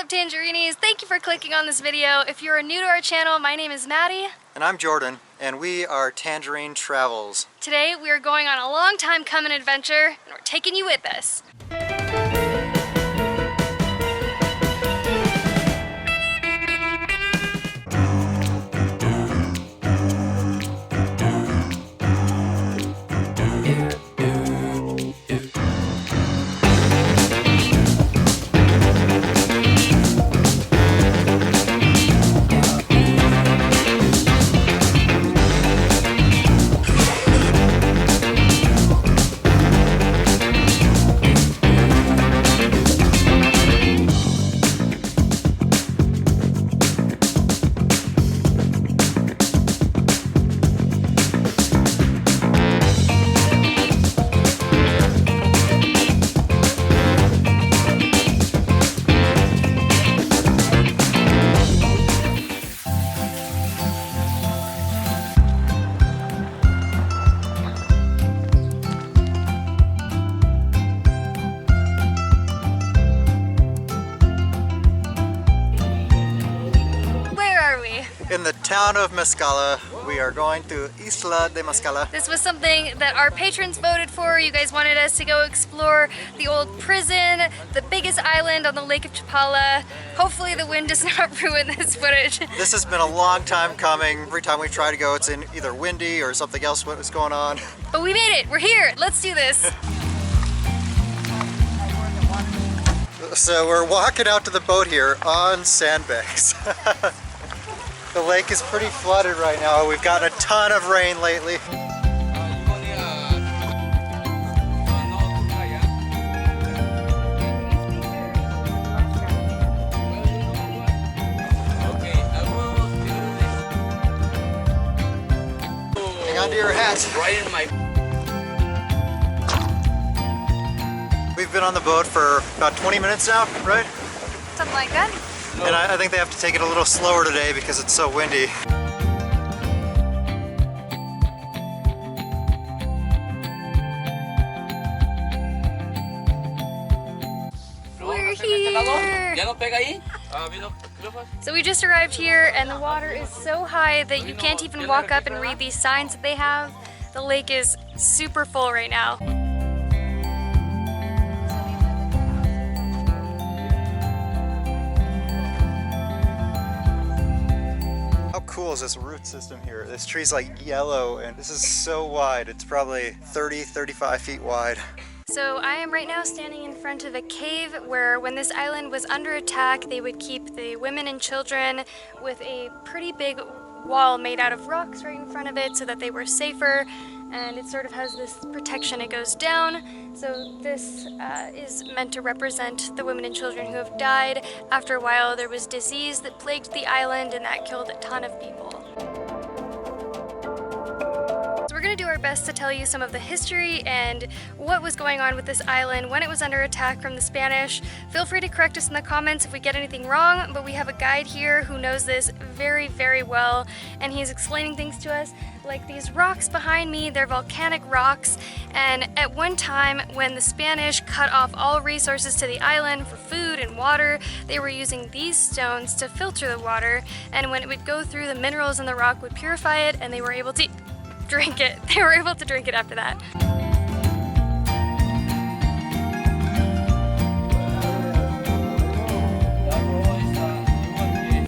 up, Tangerinis? Thank you for clicking on this video. If you're new to our channel, my name is Maddie. And I'm Jordan, and we are Tangerine Travels. Today we are going on a long time coming adventure, and we're taking you with us. In the town of Mezcala, we are going to Isla de Mezcala. This was something that our patrons voted for. You guys wanted us to go explore the old prison, the biggest island on the Lake of Chapala. Hopefully the wind does not ruin this footage. This has been a long time coming. Every time we try to go, it's in either windy or something else what is going on. But we made it, we're here, let's do this. So we're walking out to the boat here on sandbags. The lake is pretty flooded right now. We've gotten a ton of rain lately. Hang on to your hat. Right in my... We've been on the boat for about 20 minutes now, right? Something like that. And I think they have to take it a little slower today because it's so windy. We're here! So we just arrived here and the water is so high that you can't even walk up and read these signs that they have. The lake is super full right now. How cool is this root system here? This tree's like yellow and this is so wide. It's probably 30-35 feet wide. So I am right now standing in front of a cave where when this island was under attack, they would keep the women and children with a pretty big wall made out of rocks right in front of it so that they were safer, and it sort of has this protection. It goes down, so this is meant to represent the women and children who have died. After a while there was disease that plagued the island and that killed a ton of people. So we're going to do our best to tell you some of the history and what was going on with this island when it was under attack from the Spanish. Feel free to correct us in the comments if we get anything wrong, but we have a guide here who knows this very, very well, and he's explaining things to us. Like these rocks behind me, they're volcanic rocks, and at one time when the Spanish cut off all resources to the island for food and water, they were using these stones to filter the water, and when it would go through, the minerals in the rock would purify it and they were able to drink it. They were able to drink it after that.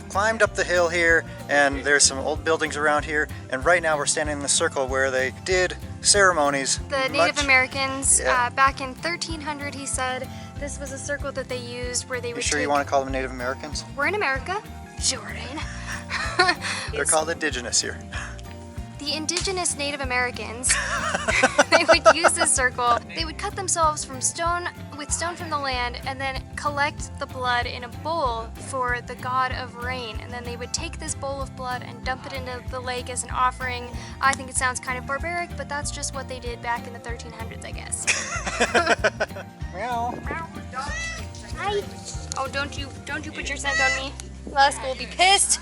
Climbed up the hill here and there's some old buildings around here, and right now we're standing in the circle where they did ceremonies. The Native Americans, back in 1300, he said, this was a circle that they used where they would You want to call them Native Americans? We're in America, Jordan. They're called indigenous here. The indigenous Native Americans, they would use this circle. They would cut themselves from stone, with stone from the land, and then collect the blood in a bowl for the god of rain. And then they would take this bowl of blood and dump it into the lake as an offering. I think it sounds kind of barbaric, but that's just what they did back in the 1300s, I guess. Meow. Hi. Oh, don't you put your scent on me. Last will be pissed.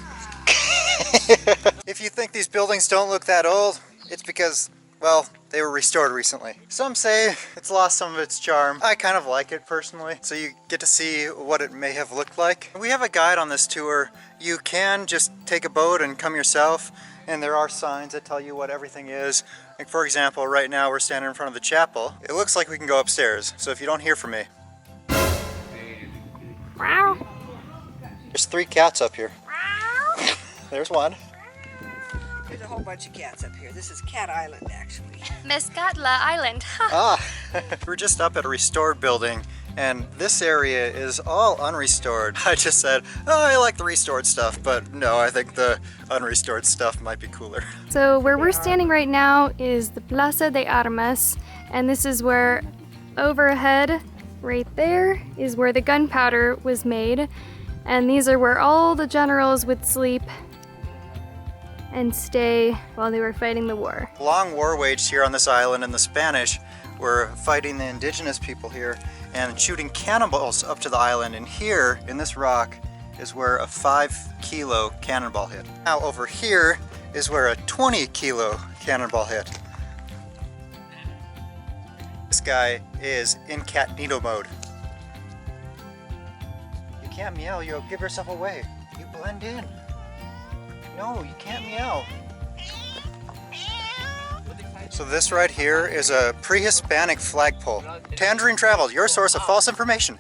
If you think these buildings don't look that old, it's because, well, They were restored recently. Some say it's lost some of its charm. I kind of like it personally, so you get to see what it may have looked like. We have a guide on this tour. You can just take a boat and come yourself, and there are signs that tell you what everything is. Like for example, right now we're standing in front of the chapel. It looks like we can go upstairs, so if you don't hear from me. There's 3 cats up here. There's one. There's a whole bunch of cats up here. This is Cat Island, actually. Mezcala Island. We're just up at a restored building, and this area is all unrestored. I just said, oh, I like the restored stuff, but no, I think the unrestored stuff might be cooler. So where we're standing right now is the Plaza de Armas, and this is where overhead, right there, is where the gunpowder was made. And these are where all the generals would sleep and stay while they were fighting the war. Long war waged here on this island, and the Spanish were fighting the indigenous people here and shooting cannonballs up to the island. And here, in this rock, is where a 5-kilo cannonball hit. Now over here is where a 20-kilo cannonball hit. This guy is in catnado mode. You can't meow, you'll give yourself away. You blend in. No, you can't meow. So this right here is a pre-Hispanic flagpole. Tangerine Travel, your source of false information.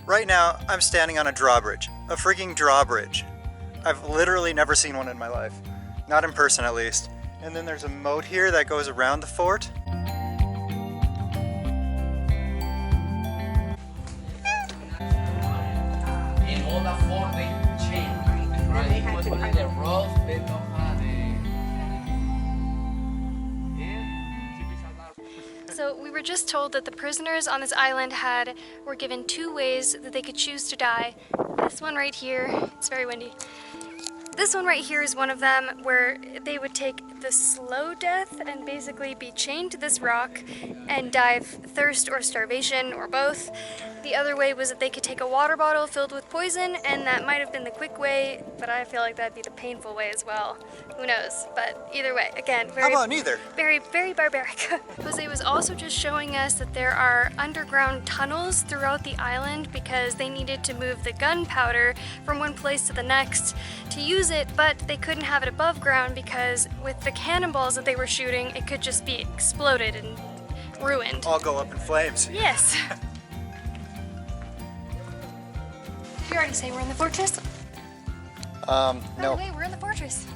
Right now, I'm standing on a drawbridge. A freaking drawbridge. I've literally never seen one in my life. Not in person, at least. And then there's a moat here that goes around the fort. So we were just told that the prisoners on this island were given 2 ways that they could choose to die. This one right here, it's very windy. This one right here is one of them, where they would take the slow death and basically be chained to this rock and die of thirst or starvation or both. The other way was that they could take a water bottle filled with poison, and that might have been the quick way, but I feel like that'd be the painful way as well. Who knows? But either way, again, How about neither? very barbaric. Jose was also just showing us that there are underground tunnels throughout the island because they needed to move the gunpowder from one place to the next to use it, but they couldn't have it above ground because with the cannonballs that they were shooting, it could just be exploded and ruined. All go up in flames. Yes. Did you already say we're in the fortress? No. By the way, we're in the fortress.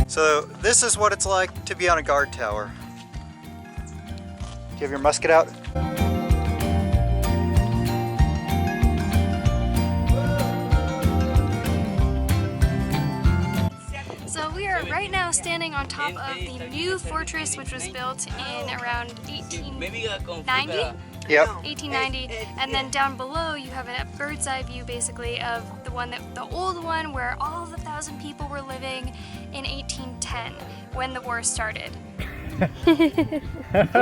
So this is what it's like to be on a guard tower. Do you have your musket out? So we are right now standing on top of the new fortress, which was built in around 1890. Yep. 1890, and then down below you have a bird's eye view basically of the old one where all of the 1,000 people were living in 1810 when the war started. Un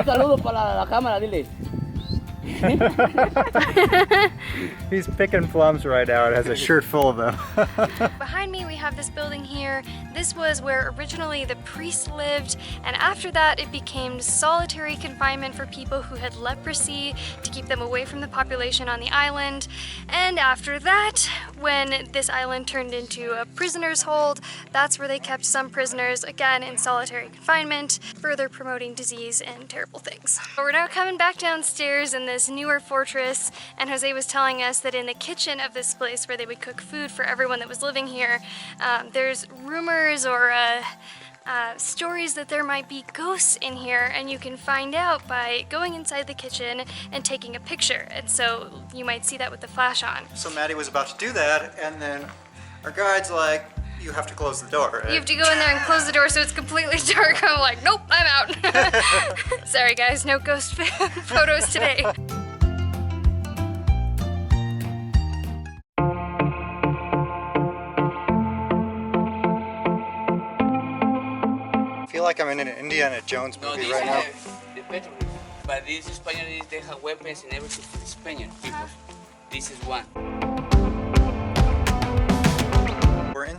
saludo para la cámara, dile. He's picking plums right now and has a shirt full of them. Behind me we have this building here. This was where originally the priests lived, and after that it became solitary confinement for people who had leprosy to keep them away from the population on the island. And after that, when this island turned into a prisoner's hold, that's where they kept some prisoners, again in solitary confinement, further promoting disease and terrible things. But we're now coming back downstairs in this newer fortress, and Jose was telling us that in the kitchen of this place where they would cook food for everyone that was living here, there's rumors or stories that there might be ghosts in here, and you can find out by going inside the kitchen and taking a picture. And so you might see that with the flash on. So Maddie was about to do that, and then our guide's like, you have to close the door. You have to go in there and close the door so it's completely dark. I'm like, nope, I'm out. Sorry guys, no ghost photos today. I feel like I'm in an Indiana Jones movie right now. The petrol. But these Spaniards, they have weapons and everything for the Spaniard people. This is one.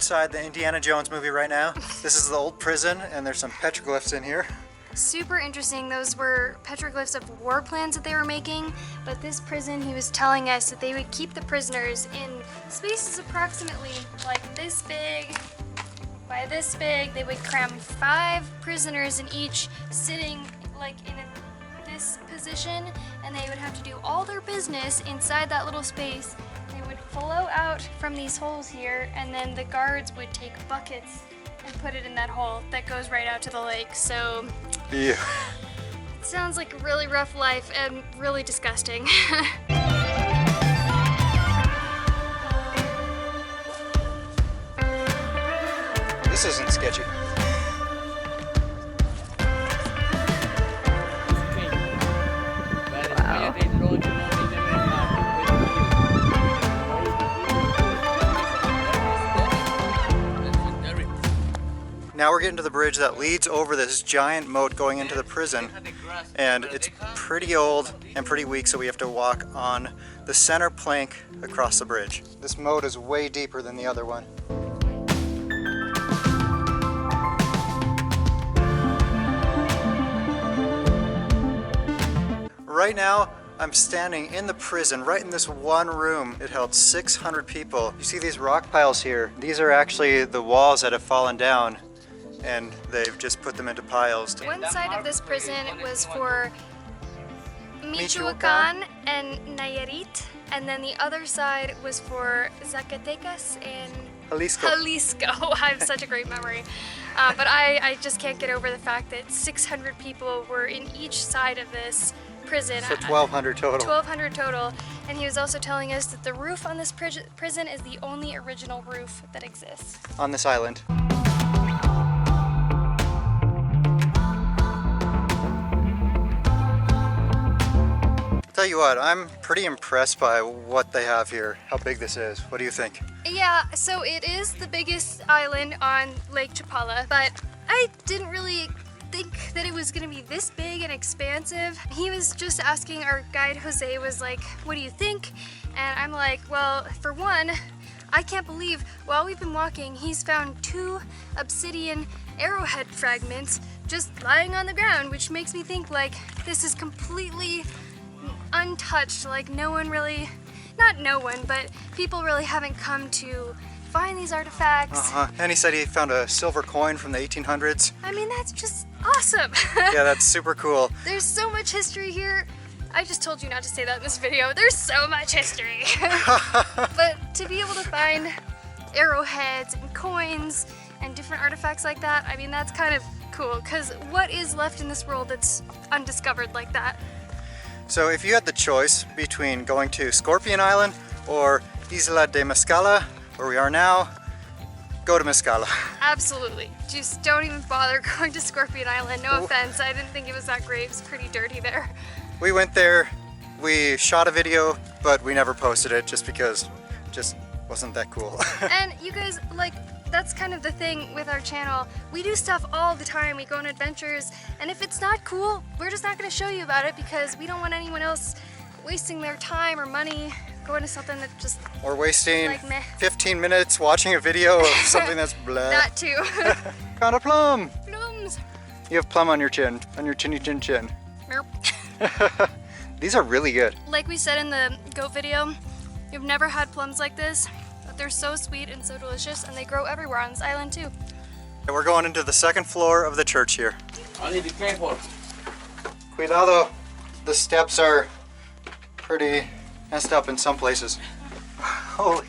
inside the Indiana Jones movie right now. This is the old prison, and there's some petroglyphs in here. Super interesting. Those were petroglyphs of war plans that they were making, but this prison, he was telling us that they would keep the prisoners in spaces approximately like this big by this big. They would cram 5 prisoners in each, sitting like in this position, and they would have to do all their business inside that little space. They would flow out from these holes here, and then the guards would take buckets and put it in that hole that goes right out to the lake. So Yeah. it sounds like a really rough life and really disgusting. This isn't sketchy. Now we're getting to the bridge that leads over this giant moat going into the prison, and it's pretty old and pretty weak, so we have to walk on the center plank across the bridge. This moat is way deeper than the other one. Right now, I'm standing in the prison, right in this one room. It held 600 people. You see these rock piles here? These are actually the walls that have fallen down, and they've just put them into piles. One side of this prison was for Michoacan Michoacan and Nayarit, and then the other side was for Zacatecas and Jalisco. Jalisco. I have such a great memory. But I just can't get over the fact that 600 people were in each side of this prison. So 1,200 total. 1,200 total. And he was also telling us that the roof on this prison is the only original roof that exists. On this island. Tell you what, I'm pretty impressed by what they have here, how big this is. What do you think? Yeah, so it is the biggest island on Lake Chapala, but I didn't really think that it was gonna be this big and expansive. He was just asking, our guide Jose was like, what do you think? And I'm like, well, for one, I can't believe while we've been walking, he's found 2 obsidian arrowhead fragments just lying on the ground, which makes me think like this is completely untouched, like no one really, not no one, but people really haven't come to find these artifacts. And he said he found a silver coin from the 1800s. I mean, that's just awesome. Yeah, that's super cool. There's so much history here. I just told you not to say that in this video. There's so much history. But to be able to find arrowheads and coins and different artifacts like that, I mean, that's kind of cool, because what is left in this world that's undiscovered like that? So if you had the choice between going to Scorpion Island or Isla de Mezcala, where we are now, go to Mezcala. Absolutely. Just don't even bother going to Scorpion Island. No offense. I didn't think it was that great. It was pretty dirty there. We went there, we shot a video, but we never posted it just because it just wasn't that cool. And you guys, like, that's kind of the thing with our channel. We do stuff all the time. We go on adventures, and if it's not cool, we're just not going to show you about it because we don't want anyone else wasting their time or money going to something that just... Or wasting like meh. 15 minutes watching a video of something that's blah. That too. Got a plum! Blooms. You have plum on your chin, chinny chin chin. Merp. These are really good. Like we said in the goat video, we've never had plums like this, but they're so sweet and so delicious, and they grow everywhere on this island too. And we're going into the second floor of the church here. I need to be careful. Cuidado, the steps are pretty messed up in some places. Holy,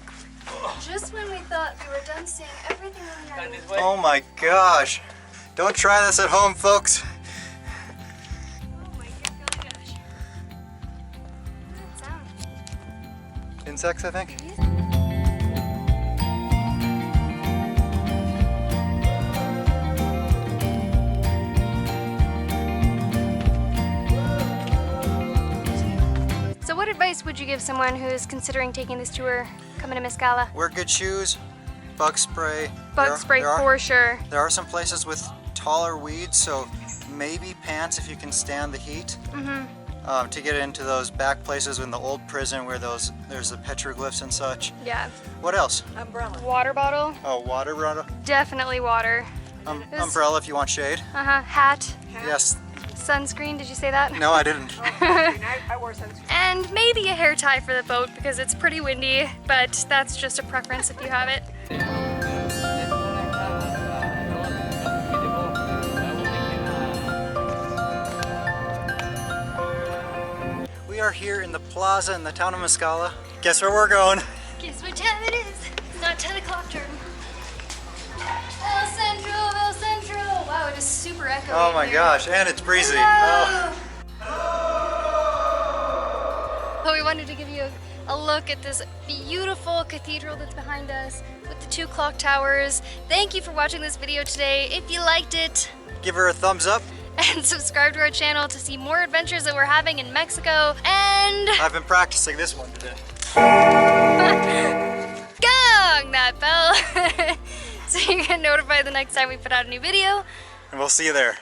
Just when we thought we were done seeing everything on the island. oh my gosh. Don't try this at home, folks. Oh my gosh. What's that sound? Insects, I think. So what advice would you give someone who's considering taking this tour, coming to Mezcala? Wear good shoes, bug spray. Bug spray for sure. There are some places with taller weeds, so maybe pants if you can stand the heat. to get into those back places in the old prison where there's the petroglyphs and such. Yeah. What else? Umbrella. Water bottle. Oh, water bottle. Definitely water. Umbrella if you want shade. Hat. Yes. Sunscreen, did you say that? No, I didn't. I wore sunscreen. And maybe a hair tie for the boat because it's pretty windy, but that's just a preference if you have it. We are here in the plaza in the town of Mezcala. Guess where we're going? Guess what time it is? It's not 10 o'clock turn. El Centro, El Centro! Wow, it is super echoey. Oh my in here. gosh, and it's breezy. Hello. Oh. So we wanted to give you a look at this beautiful cathedral that's behind us with the 2 clock towers. Thank you for watching this video today. If you liked it, Give her a thumbs up. and subscribe to our channel to see more adventures that we're having in Mexico. And I've been practicing this one today. gong that bell so you get notified the next time we put out a new video. And we'll see you there.